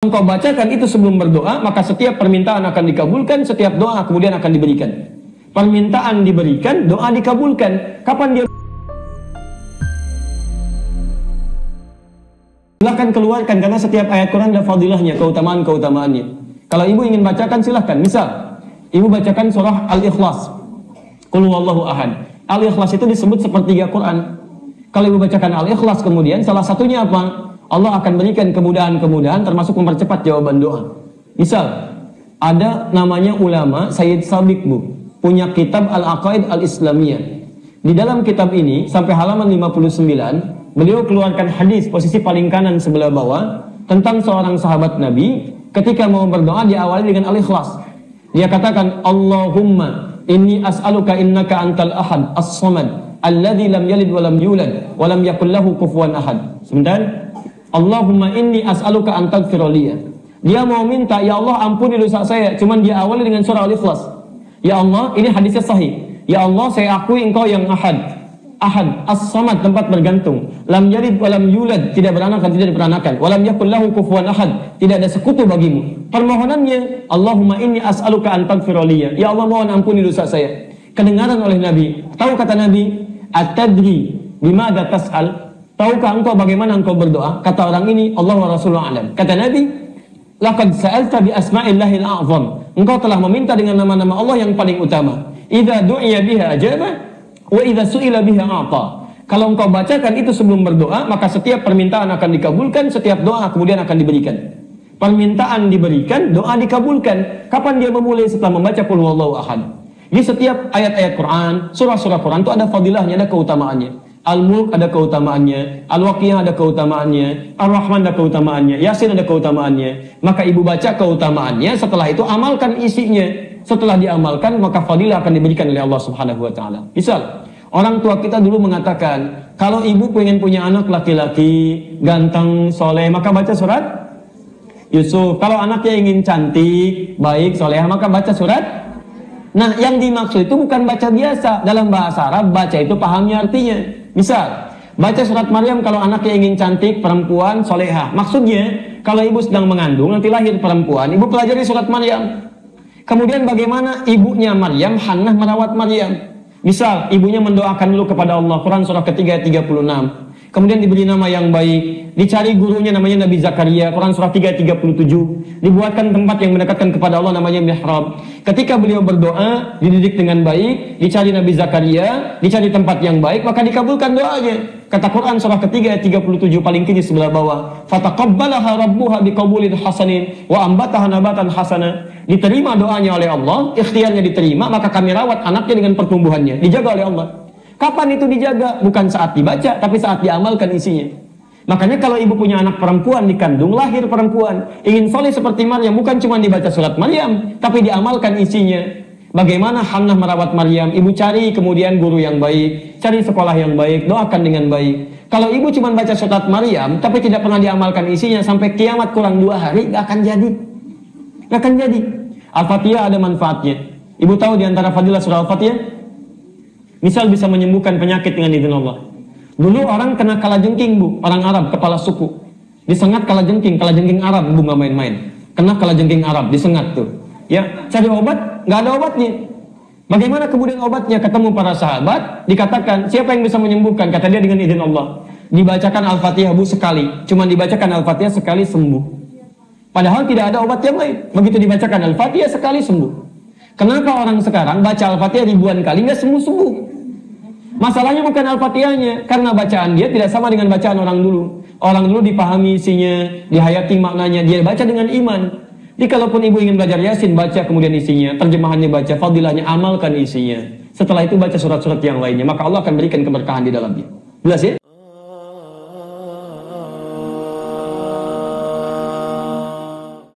Engkau bacakan itu sebelum berdoa, maka setiap permintaan akan dikabulkan, setiap doa kemudian akan diberikan. Permintaan diberikan, doa dikabulkan. Kapan dia? Silahkan keluarkan, karena setiap ayat Quran ada fadilahnya, keutamaan-keutamaannya. Kalau ibu ingin bacakan, silahkan. Misal, ibu bacakan surah Al-Ikhlas, Qul huwallahu ahad. Al-Ikhlas itu disebut sepertiga Quran. Kalau ibu bacakan Al-Ikhlas kemudian, salah satunya apa? Allah akan berikan kemudahan-kemudahan, termasuk mempercepat jawaban doa. Misal, ada namanya ulama Sayyid Sabiq, Bu, punya kitab Al-Aqaid Al-Islamiyah. Di dalam kitab ini, sampai halaman 59, beliau keluarkan hadis posisi paling kanan sebelah bawah tentang seorang sahabat Nabi ketika mau berdoa diawali dengan Al-Ikhlas. Dia katakan, Allahumma inni as'aluka innaka antal ahad as-samad alladzi lam yalid wa lam yulad wa lam yakul lahu kufuwan ahad. Sebentar. Allahumma inni as'aluka an taghfira li. Dia mau minta, ya Allah ampuni dosa saya, cuman dia awali dengan surah Al-Ikhlas. Ya Allah, ini hadisnya sahih. Ya Allah, saya akui engkau yang ahad. Ahad, as-samad, tempat bergantung. Lam yalid wa lam yulad, tidak beranak dan tidak diperanakan. Wa lam yakul lahu kufuwan ahad, tidak ada sekutu bagimu. Permohonannya, Allahumma inni as'aluka an taghfira li. Ya Allah, mohon ampuni dosa saya. Kedengaran oleh Nabi. Tahu kata Nabi, "Atadri bimada tas'al?" Tahukah engkau bagaimana engkau berdoa? Kata orang ini, Allah wa Rasulullah alam. Kata Nabi, laqad sa'alta bi asma'illahil a'zam. Engkau telah meminta dengan nama-nama Allah yang paling utama. Idza du'iya biha ajaba wa idza su'ila biha a'ta. Kalau engkau bacakan itu sebelum berdoa, maka setiap permintaan akan dikabulkan, setiap doa kemudian akan diberikan. Permintaan diberikan, doa dikabulkan. Kapan dia memulai? Setelah membaca Qul huwallahu ahad. Di setiap ayat-ayat Quran, surah-surah Quran itu ada fadilahnya, ada keutamaannya. Al-Mulk ada keutamaannya, Al-Waqiah ada keutamaannya, Ar-Rahman ada keutamaannya, Yasin ada keutamaannya. Maka ibu baca keutamaannya, setelah itu amalkan isinya. Setelah diamalkan, maka fadilah akan diberikan oleh Allah Subhanahu wa taala. Misal, orang tua kita dulu mengatakan, kalau ibu pengen punya anak laki-laki, ganteng, soleh, maka baca surat Yusuf. Kalau anaknya ingin cantik, baik, soleh, maka baca surat. Nah, yang dimaksud itu bukan baca biasa. Dalam bahasa Arab, baca itu pahami artinya. Misal, baca surat Maryam kalau anaknya ingin cantik, perempuan, solehah. Maksudnya, kalau ibu sedang mengandung, nanti lahir perempuan, ibu pelajari surat Maryam. Kemudian bagaimana ibunya Maryam, Hannah merawat Maryam. Misal, ibunya mendoakan dulu kepada Allah, Quran surah ketiga 36. Kemudian diberi nama yang baik, dicari gurunya namanya Nabi Zakaria, Quran surah 3:37. Dibuatkan tempat yang mendekatkan kepada Allah namanya mihrab. Ketika beliau berdoa, dididik dengan baik, dicari Nabi Zakaria, dicari tempat yang baik, maka dikabulkan doanya. Kata Quran surah ketiga 37 paling kiri sebelah bawah, fataqabbalaha rabbuha biqabulin hasanin wa ambataha nabatan hasana. Diterima doanya oleh Allah, ikhtiarnya diterima, maka kami rawat anaknya dengan pertumbuhannya, dijaga oleh Allah. Kapan itu dijaga? Bukan saat dibaca, tapi saat diamalkan isinya. Makanya kalau ibu punya anak perempuan dikandung, lahir perempuan, ingin soleh seperti Maryam, bukan cuma dibaca surat Maryam, tapi diamalkan isinya. Bagaimana Hannah merawat Maryam? Ibu cari kemudian guru yang baik, cari sekolah yang baik, doakan dengan baik. Kalau ibu cuma baca surat Maryam, tapi tidak pernah diamalkan isinya, sampai kiamat kurang 2 hari, gak akan jadi. Gak akan jadi. Al-Fatihah ada manfaatnya. Ibu tahu diantara fadilah surah Al-Fatihah? Misal bisa menyembuhkan penyakit dengan izin Allah. Dulu orang kena kalajengking, Bu, orang Arab, kepala suku. Disengat kalajengking Arab, Bu, nggak main-main. Kena kalajengking Arab, disengat tuh. Ya, cari obat, nggak ada obatnya. Bagaimana kemudian obatnya? Ketemu para sahabat, dikatakan, siapa yang bisa menyembuhkan? Kata dia dengan izin Allah. Dibacakan Al-Fatihah, Bu, sekali. Cuma dibacakan Al-Fatihah sekali sembuh. Padahal tidak ada obat yang lain. Begitu dibacakan Al-Fatihah sekali sembuh. Kenapa orang sekarang baca Al-Fatihah ribuan kali nggak sembuh-sembuh? Masalahnya bukan Al-Fatihahnya, karena bacaan dia tidak sama dengan bacaan orang dulu. Orang dulu dipahami isinya, dihayati maknanya, dia baca dengan iman. Jadi kalaupun ibu ingin belajar Yasin, baca kemudian isinya, terjemahannya baca, fadilahnya amalkan isinya. Setelah itu baca surat-surat yang lainnya, maka Allah akan berikan keberkahan di dalamnya. Jelas ya?